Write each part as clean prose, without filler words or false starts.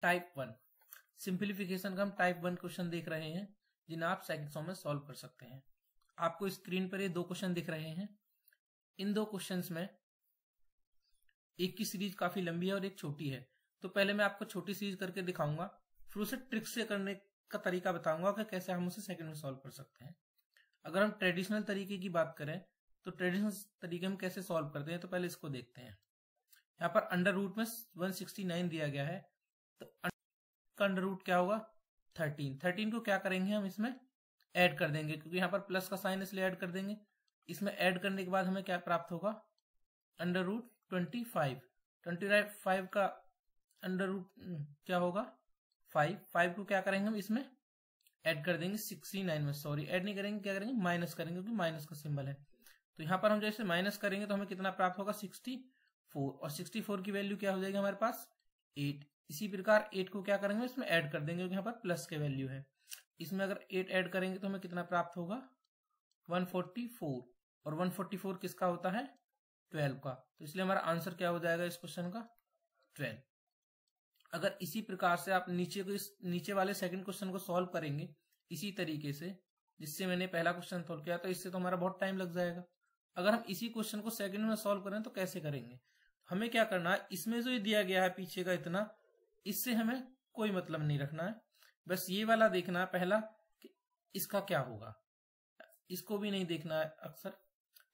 Type 1 simplification का हम type 1 question देख रहे हैं जिन्हें आप सेकंड्स में सॉल्व कर सकते हैं। आपको स्क्रीन पर ये दो क्वेश्चन दिख रहे हैं। इन दो क्वेश्चंस में एक की सीरीज काफी लंबी है और एक छोटी है। तो पहले मैं आपको छोटी सीरीज करके दिखाऊंगा, फिर उसे ट्रिक से करने का तरीका बताऊंगा कि कैसे हम उसे सेकंड में सॉल्व कर सकते हैं। अगर हम ट्रेडिशनल तरीके की बात करें तो ट्रेडिशनल तरीके हम कैसे सॉल्व करते हैं, तो पहले इसको देखते हैं। यहाँ पर अंडर रूट में 169 दिया गया है, तो अंडर रूट क्या होगा 13 को क्या करेंगे हम इसमें ऐड कर देंगे, क्योंकि यहाँ पर प्लस का साइन इसलिए ऐड कर देंगे। इसमें ऐड करने के बाद हमें क्या प्राप्त होगा अंडर रूट 25 का अंडर रूट क्या होगा 5 को क्या करेंगे हम इसमें ऐड कर देंगे 69 में, सॉरी ऐड नहीं करेंगे, क्या करेंगे माइनस करेंगे, क्योंकि माइनस का सिंबल है। तो यहाँ पर हम जैसे माइनस करेंगे तो हमें कितना प्राप्त होगा 64, और 64 की वैल्यू क्या हो जाएगी हमारे पास 8। इसी प्रकार 8 को क्या करेंगे इसमें ऐड कर देंगे, क्योंकि यहाँ पर प्लस के वैल्यू है। इसमें अगर 8 ऐड करेंगे तो हमें कितना प्राप्त होगा 144, और 144 किसका होता है 12 का, तो इसलिए हमारा आंसर क्या हो जाएगा इस क्वेश्चन का 12। अगर इसी प्रकार से आप नीचे वाले सेकंड क्वेश्चन को सॉल्व करेंगे इसी तरीके से जिससे मैंने पहला क्वेश्चन सॉल्व किया, तो इससे तो हमारा बहुत टाइम लग जाएगा। अगर हम इसी क्वेश्चन को सेकंड में सॉल्व करें तो कैसे करेंगे, हमें क्या करना है, इसमें जो दिया गया है पीछे का इतना, इससे हमें कोई मतलब नहीं रखना है, बस ये वाला देखना है पहला कि इसका क्या होगा, इसको भी नहीं देखना है अक्सर।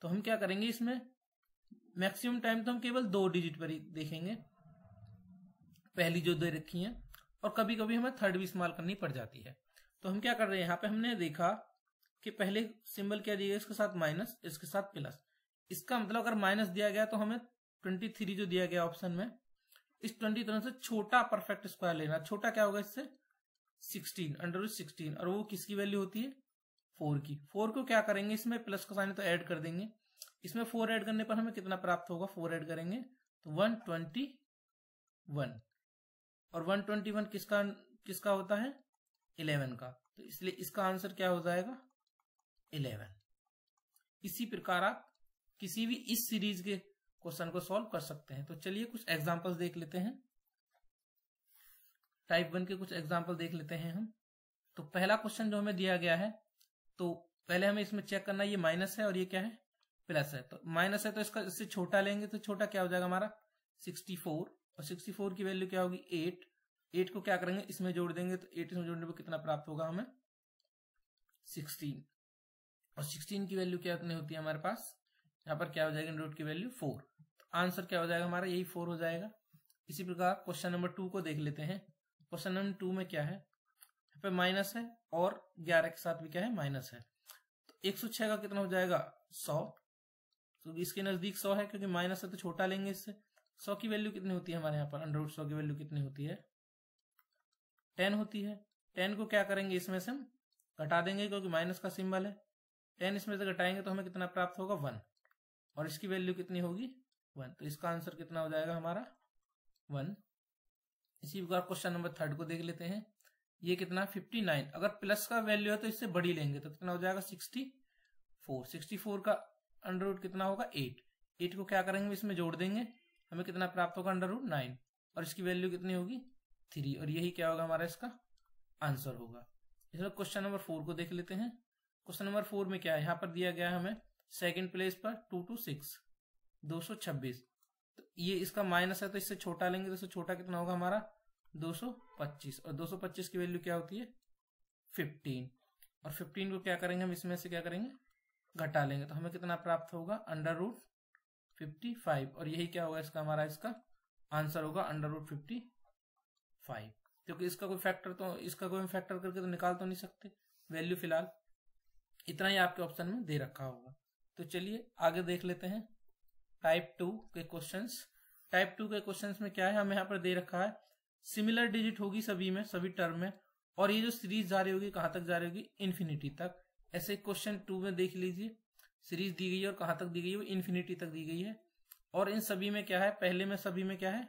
तो हम क्या करेंगे, इसमें मैक्सिमम टाइम तो हम केवल 2 डिजिट पर ही देखेंगे, पहली जो दे रखी है, और कभी कभी हमें थर्ड भी इस्तेमाल करनी पड़ जाती है। तो हम क्या कर रहे हैं, यहाँ पे हमने देखा कि पहले सिंबल क्या दिया गया, इसके साथ माइनस, इसके साथ प्लस। इसका मतलब अगर माइनस दिया गया तो हमें 23 जो दिया गया ऑप्शन में, इस 23 से छोटा परफेक्ट स्क्वायर लेना। छोटा क्या होगा इससे 16, अंडर रूट 16, और वो किसकी वैल्यू होती है 4 की। 4 को क्या करेंगे, इसमें प्लस का साइन तो ऐड कर देंगे। इसमें 4 ऐड करने पर हमें कितना प्राप्त होगा, 4 ऐड करेंगे तो 121, और 121 किसका होता है 11 का, तो इसलिए इसका आंसर क्या हो जाएगा 11। इसी प्रकार आप किसी भी इस सीरीज के क्वेश्चन को सॉल्व कर सकते हैं। तो चलिए कुछ एग्जांपल्स देख लेते हैं, टाइप 1 के कुछ एग्जांपल देख लेते हैं हम। तो पहला क्वेश्चन जो हमें दिया गया है, तो पहले हमें इसमें चेक करना, ये माइनस है और ये क्या है प्लस है। तो माइनस है तो इससे छोटा लेंगे, तो छोटा क्या हो जाएगा हमारा 64, और 64 की वैल्यू क्या होगी 8 को क्या करेंगे इसमें जोड़ देंगे, तो 8 इसमें जोड़ने पर कितना प्राप्त होगा हमें 16, और 16 की वैल्यू क्या होती है हमारे पास, यहाँ पर क्या हो जाएगा रूट की वैल्यू 4। तो आंसर क्या हो जाएगा हमारा यही 4 हो जाएगा। इसी प्रकार क्वेश्चन नंबर 2 को देख लेते हैं। क्वेश्चन नंबर 2 में क्या है, यहाँ पे माइनस है और 11 के साथ भी क्या है माइनस है, तो 106 का कितना हो जाएगा 100, तो इसके नजदीक 100 है, क्योंकि माइनस है तो छोटा लेंगे इससे। 100 की वैल्यू कितनी होती है हमारे यहाँ पर, अंडर रूट 100 की वैल्यू कितनी होती है 10 होती है। 10 को क्या करेंगे इसमें से हम घटा देंगे, क्योंकि माइनस का सिंबल है। 10 इसमें से घटाएंगे तो हमें कितना प्राप्त होगा 1, और इसकी वैल्यू कितनी होगी 1, तो इसका आंसर कितना हो जाएगा हमारा 1। इसी प्रकार क्वेश्चन नंबर 3 को देख लेते हैं। ये कितना 59, अगर प्लस का वैल्यू है तो इससे बड़ी लेंगे, तो कितना हो जाएगा 64 का अंडर रूट कितना होगा 8 को क्या करेंगे इसमें जोड़ देंगे, हमें कितना प्राप्त होगा अंडर रूट 9, और इसकी वैल्यू कितनी होगी 3, और यही क्या होगा हमारा इसका आंसर होगा। इसमें क्वेश्चन नंबर 4 को देख लेते हैं। क्वेश्चन नंबर 4 में क्या है, यहाँ पर दिया गया है हमें सेकंड प्लेस पर 226, 226, तो ये इसका माइनस है तो इससे छोटा लेंगे, तो इससे छोटा कितना होगा हमारा 225, और 225 की वैल्यू क्या होती है 15, और 15 को क्या करेंगे हम इसमें से क्या करेंगे घटा लेंगे, तो हमें कितना प्राप्त होगा अंडर रूट 55, और यही क्या होगा इसका हमारा इसका आंसर होगा अंडर रूट 55, क्योंकि इसका कोई फैक्टर करके तो निकाल तो नहीं सकते वैल्यू, फिलहाल इतना ही आपके ऑप्शन में दे रखा होगा। तो चलिए आगे देख लेते हैं टाइप 2 के क्वेश्चंस। टाइप 2 के क्वेश्चंस में क्या है, हमें यहाँ पर दे रखा है सिमिलर डिजिट होगी सभी टर्म में, और ये जो सीरीज जा रही होगी कहां तक जा रही होगी इन्फिनिटी तक। ऐसे क्वेश्चन 2 में देख लीजिए, सीरीज दी गई है और कहां तक दी गई है, वो इन्फिनिटी तक दी गई है, और इन सभी में क्या है, पहले में सभी में क्या है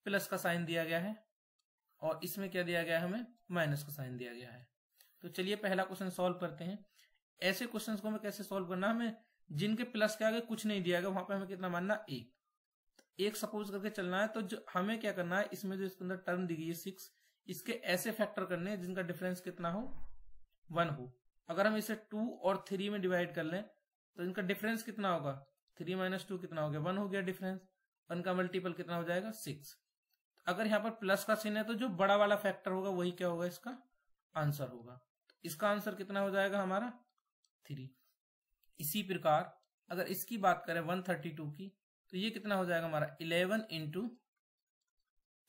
प्लस का साइन दिया गया है, और इसमें क्या दिया गया है हमें माइनस का साइन दिया गया है। तो चलिए पहला क्वेश्चन सॉल्व करते हैं। ऐसे क्वेश्चंस को हमें कैसे सॉल्व करना, हमें जिनके प्लस के आगे कुछ नहीं दिया गया वहां पे हमें कितना मानना 1, एक सपोज करके चलना है, तो जो हमें क्या करना है, इसमें जो इसके अंदर टर्म दी गई है 6, इसके ऐसे फैक्टर करने हैं जिनका डिफरेंस कितना हो, 1 हो। अगर हम इसे 2 और 3 में डिवाइड कर लें तो इनका डिफरेंस कितना होगा, 3 - 2 कितना हो गया, 1 हो गया डिफरेंस। 1 का मल्टीपल कितना हो जाएगा, 6। अगर यहाँ पर प्लस का चिन्ह है तो जो बड़ा वाला फैक्टर होगा वही क्या होगा, इसका आंसर होगा। तो इसका आंसर कितना हो जाएगा हमारा, 3। इसी प्रकार अगर इसकी बात करें 132 की, तो ये कितना हो जाएगा हमारा, 11 ×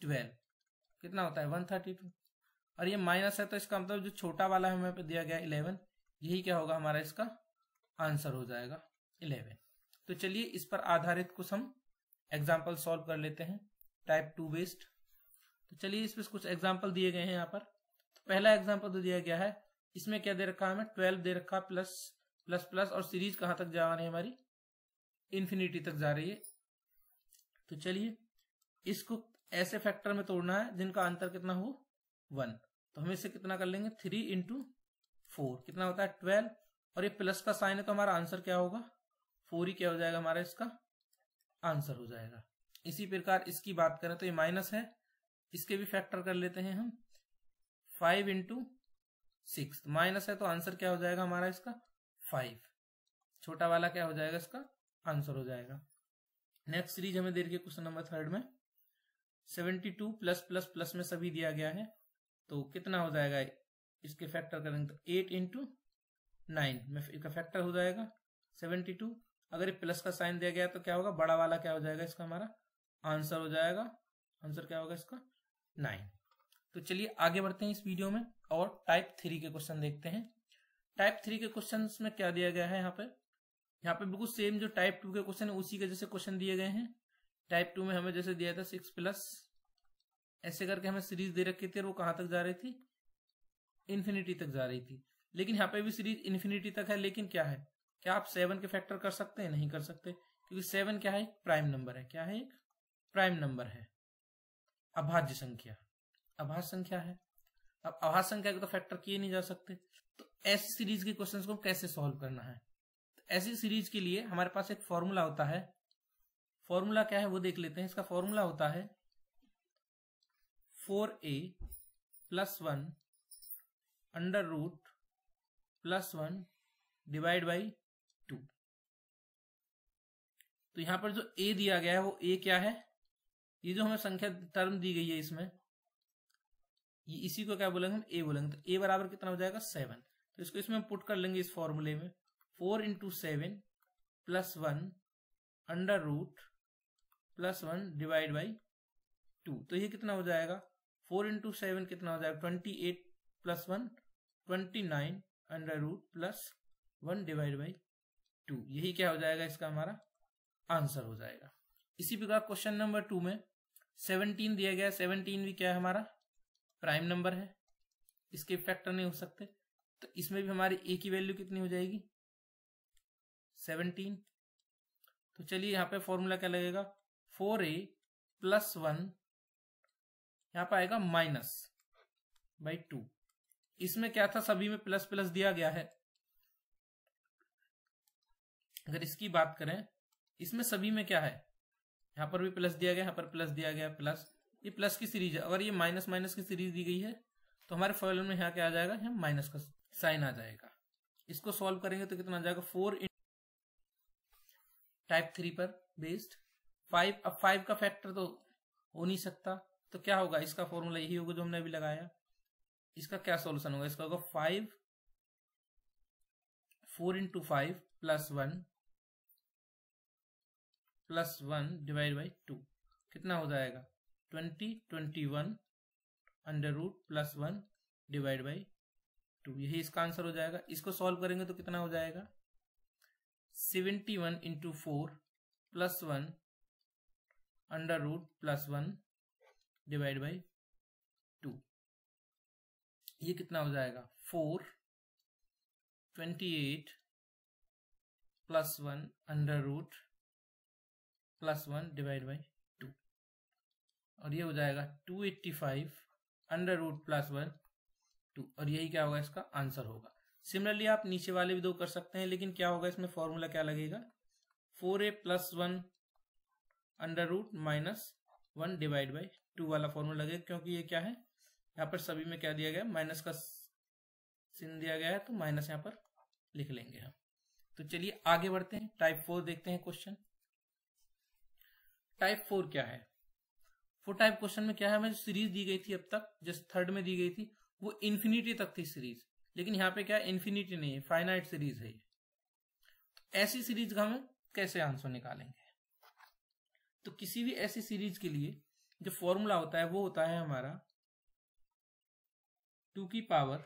12 कितना होता है, 132। और ये माइनस है तो इसका मतलब जो छोटा वाला हमें पे दिया गया 11, यही क्या होगा हमारा, इसका आंसर हो जाएगा 11। तो चलिए इस पर आधारित कुछ हम एग्जाम्पल सॉल्व कर लेते हैं, टाइप 2 बेस्ड। तो चलिए इस पर कुछ एग्जाम्पल दिए गए हैं यहाँ पर। तो पहला एग्जाम्पल तो दिया गया है, इसमें क्या दे रखा है हमें, 12 दे रखा, प्लस प्लस प्लस, और सीरीज कहां तक जा रही है हमारी, इन्फिनिटी तक जा रही है। तो चलिए इसको ऐसे फैक्टर में तोड़ना है जिनका अंतर कितना हो, 1। तो हम इसे कितना कर लेंगे, 3 × 4 कितना होता है, 12। और ये प्लस का साइन है तो हमारा आंसर क्या होगा, 4 ही क्या हो जाएगा हमारा, इसका आंसर हो जाएगा। इसी प्रकार इसकी बात करें तो ये माइनस है, इसके भी फैक्टर कर लेते हैं हम, 5 × 6 माइनस है तो आंसर क्या हो जाएगा हमारा, इसका 5। छोटा वाला क्या हो जाएगा, इसका आंसर हो जाएगा। नेक्स्ट सीरीज हमें दे रही है क्वेश्चन नंबर 3 में, 72 प्लस प्लस प्लस में सभी दिया गया है, तो कितना हो जाएगा, इसके फैक्टर करेंगे तो 8 × 9 में इसका फैक्टर हो जाएगा 72। अगर ये प्लस का साइन दिया गया तो क्या होगा, बड़ा वाला क्या हो जाएगा, इसका हमारा आंसर हो जाएगा, आंसर क्या होगा इसका, 9। तो चलिए आगे बढ़ते हैं इस वीडियो में और टाइप 3 के क्वेश्चन देखते हैं। टाइप 3 के क्वेश्चन में क्या दिया गया है, यहाँ पे बिल्कुल सेम जो टाइप 2 के क्वेश्चन है उसी के जैसे क्वेश्चन दिए गए हैं। टाइप 2 में हमें जैसे दिया था 6 प्लस, ऐसे करके हमें सीरीज दे रखी थी और वो कहां तक जा रही थी, इन्फिनिटी तक जा रही थी। लेकिन यहाँ पे भी सीरीज इन्फिनिटी तक है, लेकिन क्या है, क्या आप 7 के फैक्टर कर सकते हैं, नहीं कर सकते, क्योंकि 7 क्या है, एक प्राइम नंबर है। क्या है, एक प्राइम नंबर है, अभाज्य संख्या, अभाज्य संख्या है। अब अभाज्य संख्या को तो फैक्टर किए नहीं जा सकते, तो ऐसी सीरीज के क्वेश्चंस को कैसे सॉल्व करना है। तो ऐसी सीरीज के लिए हमारे पास एक फॉर्मूला होता है, फॉर्मूला क्या है वो देख लेते हैं। इसका फॉर्मूला होता है 4a + 1 √ +1 डिवाइड बाई 2। तो यहां पर जो a दिया गया है वो a क्या है, ये जो हमें संख्या टर्म दी गई है इसमें, ये इसी को क्या बोलेंगे हम, a बोलेंगे। तो a बराबर कितना हो जाएगा, 7। तो इसको इसमें हम पुट कर लेंगे इस फॉर्मूले में, 4 × 7 + 1 √+1 डिवाइड बाई 2। तो ये कितना हो जाएगा, 4 × 7 कितना हो जाएगा, 28 + 1 29 √+1 डिवाइड बाई 2। यही क्या हो जाएगा, इसका हमारा आंसर हो जाएगा। इसी प्रकार क्वेश्चन नंबर 2 में 17 दिया गया, 17 भी क्या है, हमारा प्राइम नंबर है, इसके फैक्टर नहीं हो सकते। तो इसमें भी हमारी a की वैल्यू कितनी हो जाएगी, 17। तो चलिए यहाँ पे फॉर्मूला क्या लगेगा, 4a + 1 यहाँ पे आएगा -/2। इसमें क्या था, सभी में प्लस प्लस दिया गया है। अगर इसकी बात करें, इसमें सभी में क्या है, यहाँ पर भी प्लस दिया गया, यहाँ पर प्लस दिया गया, प्लस, ये प्लस की सीरीज है। अगर ये माइनस माइनस की सीरीज दी गई है तो हमारे फॉर्मूले में यहाँ क्या आ जाएगा, यहाँ माइनस का साइन आ जाएगा। इसको सॉल्व करेंगे तो कितना आ जाएगा, 4 टाइप 3 पर बेस्ड 5। अब 5 का फैक्टर तो हो नहीं सकता, तो क्या होगा, इसका फॉर्मूला यही होगा जो हमने अभी लगाया। इसका क्या सॉल्यूशन होगा, इसका होगा 4 × 5 + 1 डिवाइड बाई 2 कितना हो जाएगा, 21 √+1 डिवाइड बाई 2। यही इसका आंसर हो जाएगा। इसको सॉल्व करेंगे तो कितना हो जाएगा, 71 × 4 + 1 √+1 डिवाइड बाई 2। ये कितना हो जाएगा, 4 28 + 1 √+1 डिवाइड बाई 2। और ये हो जाएगा 285 √+1 2। और यही क्या होगा, इसका आंसर होगा। सिमिलरली आप नीचे वाले भी दो कर सकते हैं, लेकिन क्या होगा, इसमें फॉर्मूला क्या लगेगा, 4a + 1 √-1 डिवाइड बाई 2 वाला फॉर्मूला लगेगा, क्योंकि ये क्या है, यहाँ पर सभी में क्या दिया गया है, माइनस का चिन्ह दिया गया है, तो माइनस यहाँ पर लिख लेंगे हम। तो चलिए आगे बढ़ते हैं, टाइप 4 देखते हैं क्वेश्चन। टाइप 4 क्या है? 4 टाइप क्वेश्चन में क्या है, हमें सीरीज दी गई थी अब तक, जैसे थर्ड में दी गई थी, वो इन्फिनिटी तक थी सीरीज, लेकिन यहाँ पे क्या है, इन्फिनिटी नहीं है, फाइनाइट सीरीज है। ऐसी सीरीज का हमें कैसे आंसर निकालेंगे? तो किसी भी ऐसी सीरीज के लिए जो फॉर्मूला होता है वो होता है हमारा 2 की पावर,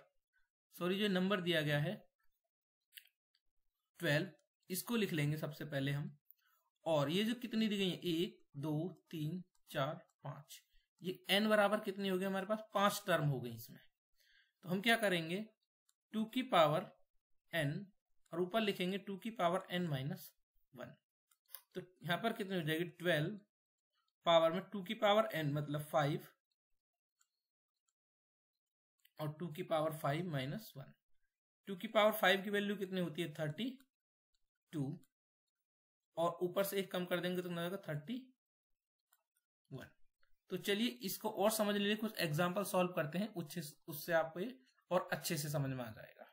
सॉरी जो नंबर दिया गया है 12, इसको लिख लेंगे सबसे पहले हम, और ये जो कितनी दी गई है 1 2 3 4 5, ये n बराबर कितनी हो गई हमारे पास, 5 टर्म हो गई इसमें। तो हम क्या करेंगे, 2 की पावर n और ऊपर लिखेंगे 2 की पावर n माइनस 1। तो यहां पर कितनी हो जाएगी, 12 पावर में 2 की पावर n मतलब 5 और 2 की पावर 5 माइनस 1। 2 की पावर 5 की वैल्यू कितनी होती है, 32, और ऊपर से 1 कम कर देंगे तो कितना होगा, 31। तो चलिए इसको और समझ लीजिए, कुछ एग्जांपल सॉल्व करते हैं, उससे आपको ये और अच्छे से समझ में आ जाएगा।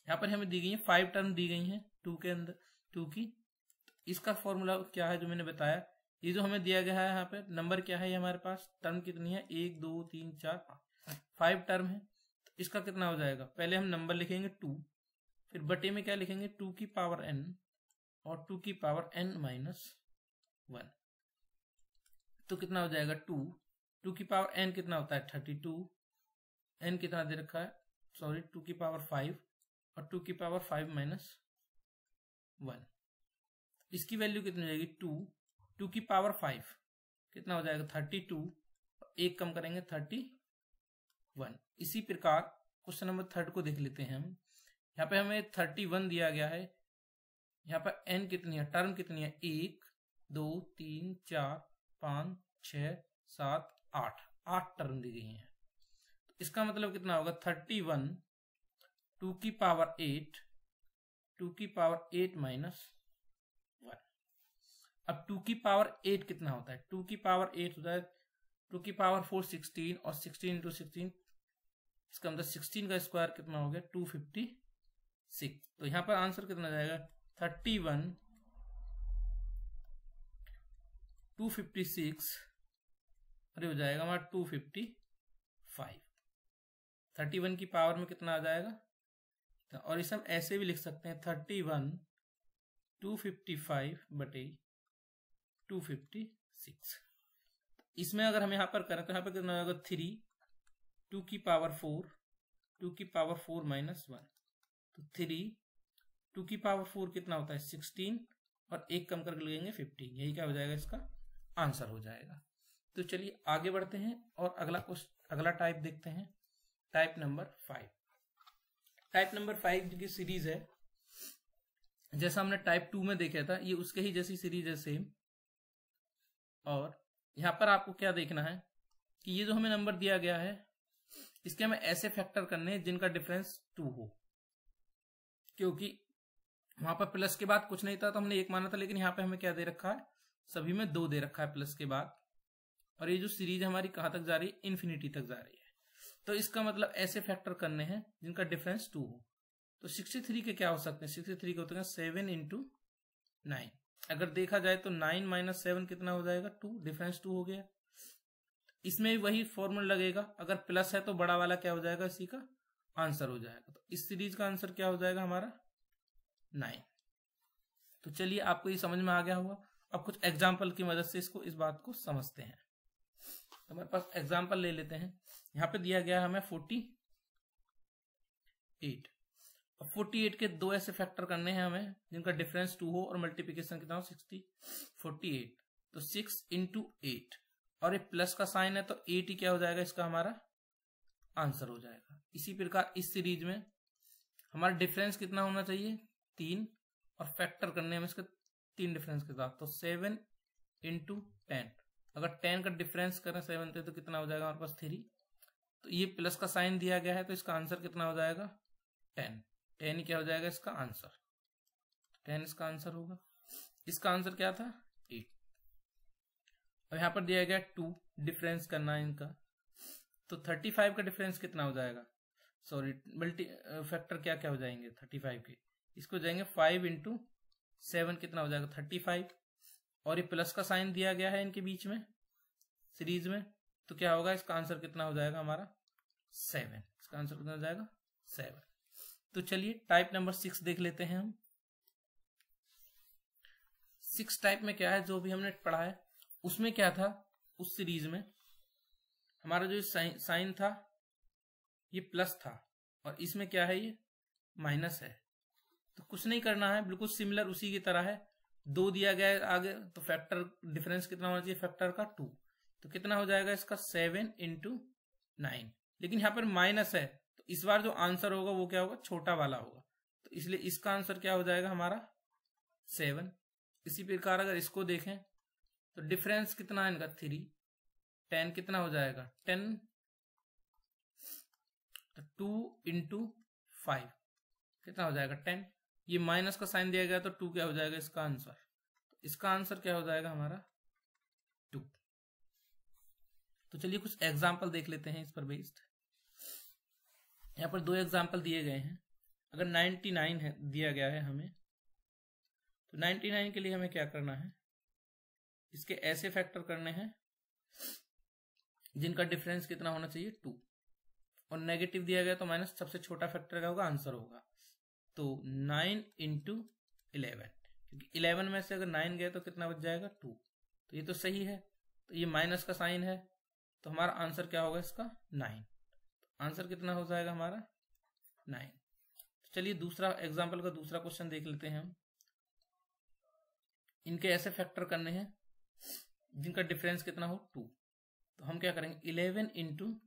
यहाँ पर हमें दी गई है 5 टर्म दी गई हैं 2 के अंदर, 2 की। इसका फॉर्मूला क्या है जो मैंने बताया, ये जो हमें दिया गया है यहाँ पे नंबर क्या है, ये हमारे पास टर्म कितनी है, 1 2 3 4 5 टर्म है। तो इसका कितना हो जाएगा, पहले हम नंबर लिखेंगे 2, फिर बटे में क्या लिखेंगे, 2 की पावर n और 2 की पावर n माइनस 1। तो कितना हो जाएगा 2 की पावर n कितना होता है 32, n कितना दे रखा है, सॉरी 2 की पावर 5 और 2 की पावर 5 माइनस 1। इसकी वैल्यू कितनी हो जाएगी 2 की पावर 5 कितना हो जाएगा 32, 1 कम करेंगे 31। इसी प्रकार क्वेश्चन नंबर 3 को देख लेते हैं हम। यहाँ पे हमें 31 दिया गया है, यहाँ पर n कितनी है, टर्म कितनी है, 1 2 3 4 5 6 7 8 टर्म दी गई हैं। तो इसका मतलब कितना होगा 31 2 की पावर 8, 2 की पावर 8 माइनस 1। अब 2 की पावर 8 कितना होता है, 2 की पावर 8 होता है 2 की पावर 4 16, और 16 इंटू 16, इसका मतलब 16 का स्क्वायर कितना हो गया 256। तो यहाँ पर आंसर कितना जाएगा 31 256, अरे हो जाएगा हमारा 255। 31 की पावर में कितना आ जाएगा, और इसे हम ऐसे भी लिख सकते हैं 31 255 बटे 256। इसमें अगर हम यहाँ पर करें तो यहाँ पर कितना होगा 3 2 की पावर 4, 2 की पावर 4 माइनस 1। तो 3 2 की पावर 4 कितना होता है 16, और 1 कम करके लगेंगे 15। यही क्या हो जाएगा, इसका आंसर हो जाएगा। तो चलिए आगे बढ़ते हैं और अगला टाइप देखते हैं, टाइप नंबर 5। टाइप नंबर 5 की सीरीज है, जैसा हमने टाइप 2 में देखा था, ये उसके ही जैसी सीरीज है सेम। और यहां पर आपको क्या देखना है कि ये जो हमें नंबर दिया गया है, इसके हमें ऐसे फैक्टर करने हैं जिनका डिफरेंस 2 हो, क्योंकि वहां पर प्लस के बाद कुछ नहीं था तो हमने 1 माना था, लेकिन यहाँ पे हमें क्या दे रखा है, सभी में 2 दे रखा है प्लस के बाद। और ये जो सीरीज हमारी कहां तक जा रही है, इन्फिनिटी तक जा रही है। तो इसका मतलब ऐसे फैक्टर करने हैं जिनका डिफरेंस 2 हो। तो 63 के क्या हो सकते हैं, 63 के होते हैं 7 इंटू 9। अगर देखा जाए तो 9 माइनस 7 कितना हो जाएगा 2, डिफरेंस 2 हो गया। इसमें भी वही फॉर्मूला लगेगा, अगर प्लस है तो बड़ा वाला क्या हो जाएगा, इसी का आंसर हो जाएगा। तो इस सीरीज का आंसर क्या हो जाएगा हमारा 9। तो चलिए आपको ये समझ में आ गया होगा। अब कुछ एग्जाम्पल की मदद से इस बात को समझते हैं। तो हमारे पास एग्जाम्पल ले लेते हैं। यहाँ पे दिया गया है हमें 48। 48 के 2 ऐसे फैक्टर करने हैं हमें जिनका डिफरेंस 2 हो और मल्टीप्लिकेशन कितना हो 60। 48 तो 6 इंटू 8, और ये प्लस का साइन है तो 8 ही क्या हो जाएगा, इसका हमारा आंसर हो जाएगा। इसी प्रकार इस सीरीज में हमारा डिफरेंस कितना होना चाहिए 3, और फैक्टर करने में इसका 3 डिफरेंस के साथ, तो 7 इंटू 10। अगर 10 का डिफरेंस करें 7 से तो कितना हो जाएगा हमारे पास 3। तो ये प्लस का साइन दिया गया है तो इसका आंसर कितना हो जाएगा 10 ही क्या हो जाएगा इसका आंसर, 10 इसका आंसर होगा। इसका आंसर क्या था 8। अब यहां पर दिया गया 2, डिफरेंस करना है इनका, तो 35 का डिफरेंस कितना हो जाएगा, सॉरी मल्टी फैक्टर क्या क्या हो जाएंगे 35 के, इसको जाएंगे 5 इंटू 7 कितना हो जाएगा 35, और ये प्लस का साइन दिया गया है इनके बीच में सीरीज में, तो क्या होगा इसका आंसर कितना हो जाएगा हमारा 7। इसका आंसर कितना हो जाएगा 7। तो चलिए टाइप नंबर 6 देख लेते हैं हम। 6 टाइप में क्या है, जो भी हमने पढ़ा है उसमें क्या था, उस सीरीज में हमारा जो साइन था ये प्लस था, और इसमें क्या है ये माइनस है। तो कुछ नहीं करना है, बिल्कुल सिमिलर उसी की तरह है। 2 दिया गया है आगे, तो फैक्टर डिफरेंस कितना होना चाहिए फैक्टर का 2, तो कितना हो जाएगा इसका 7 इंटू 9। लेकिन यहाँ पर माइनस है, तो इस बार जो आंसर होगा वो क्या होगा, छोटा वाला होगा, तो इसलिए इसका आंसर क्या हो जाएगा हमारा 7। इसी प्रकार अगर इसको देखें तो डिफरेंस कितना है इनका 3, 10 कितना हो जाएगा 10, तो 2 इंटू 5 कितना हो जाएगा 10। ये माइनस का साइन दिया गया तो 2 क्या हो जाएगा इसका आंसर, तो इसका आंसर क्या हो जाएगा हमारा 2। तो चलिए कुछ एग्जाम्पल देख लेते हैं इस पर बेस्ड। यहाँ पर 2 एग्जाम्पल दिए गए हैं। अगर 99 है दिया गया है हमें, तो 99 के लिए हमें क्या करना है, इसके ऐसे फैक्टर करने हैं जिनका डिफरेंस कितना होना चाहिए 2, और नेगेटिव दिया गया तो माइनस सबसे छोटा फैक्टर का होगा, आंसर होगा। तो 9 इंटू 11, क्योंकि 11 में से अगर 9 गए तो कितना बच जाएगा 2, तो ये तो सही है। तो ये माइनस का साइन है, तो हमारा आंसर क्या होगा इसका 9। आंसर कितना हो जाएगा हमारा 9। चलिए दूसरा एग्जाम्पल का दूसरा क्वेश्चन देख लेते हैं हम। इनके ऐसे फैक्टर करने हैं जिनका डिफरेंस कितना हो 2, तो हम क्या करेंगे 11 इंटू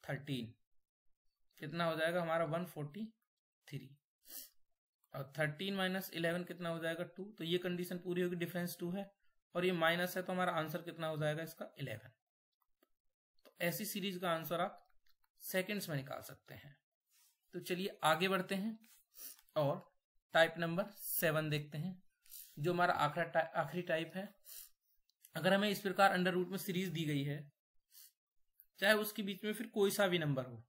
13 कितना हो जाएगा हमारा 143, और 13 माइनस 11 कितना हो जाएगा 2, तो ये कंडीशन पूरी होगी, डिफरेंस 2 है और ये माइनस है, तो हमारा आंसर कितना हो जाएगा इसका 11। तो ऐसी सीरीज का आंसर आप सेकंड्स में निकाल सकते हैं। तो चलिए आगे बढ़ते हैं और टाइप नंबर 7 देखते हैं, जो हमारा आखिरी टाइप है। अगर हमें इस प्रकार अंडर रूट में सीरीज दी गई है, चाहे उसके बीच में फिर कोई सा भी नंबर हो,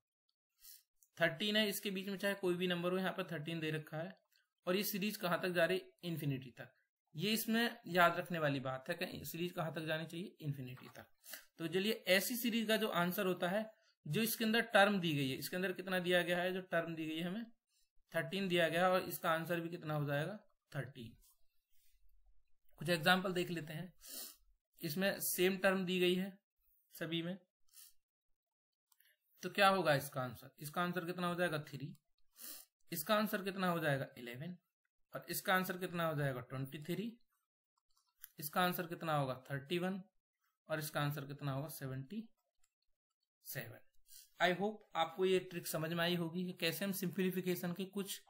13 है इसके बीच में चाहे कोई भी नंबर हो, यहाँ पर 13 दे रखा है, और ये सीरीज कहां तक जा रही है इन्फिनिटी तक। ये इसमें याद रखने वाली बात है कि सीरीज कहां तक जानी चाहिए इन्फिनिटी तक। तो चलिए ऐसी सीरीज का जो आंसर होता है, जो इसके अंदर टर्म दी गई है, इसके अंदर कितना दिया गया है, जो टर्म दी गई है हमें 13 दिया गया है, और इसका आंसर भी कितना हो जाएगा 13। कुछ एग्जाम्पल देख लेते हैं। इसमें सेम टर्म दी गई है सभी में, तो क्या होगा इसका आंसर, इसका आंसर कितना हो जाएगा 3, इसका आंसर कितना हो जाएगा 11, और इसका आंसर कितना हो जाएगा 23, इसका आंसर कितना होगा 31, और इसका आंसर कितना होगा 77। आई होप आपको ये ट्रिक समझ में आई होगी कि कैसे हम सिंप्लीफिकेशन के कुछ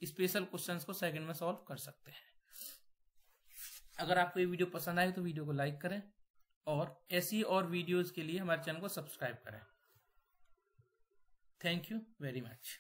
स्पेशल क्वेश्चंस को सेकंड में सॉल्व कर सकते हैं। अगर आपको ये वीडियो पसंद आए तो वीडियो को लाइक करें, और ऐसी और वीडियोस के लिए हमारे चैनल को सब्सक्राइब करें। Thank you very much.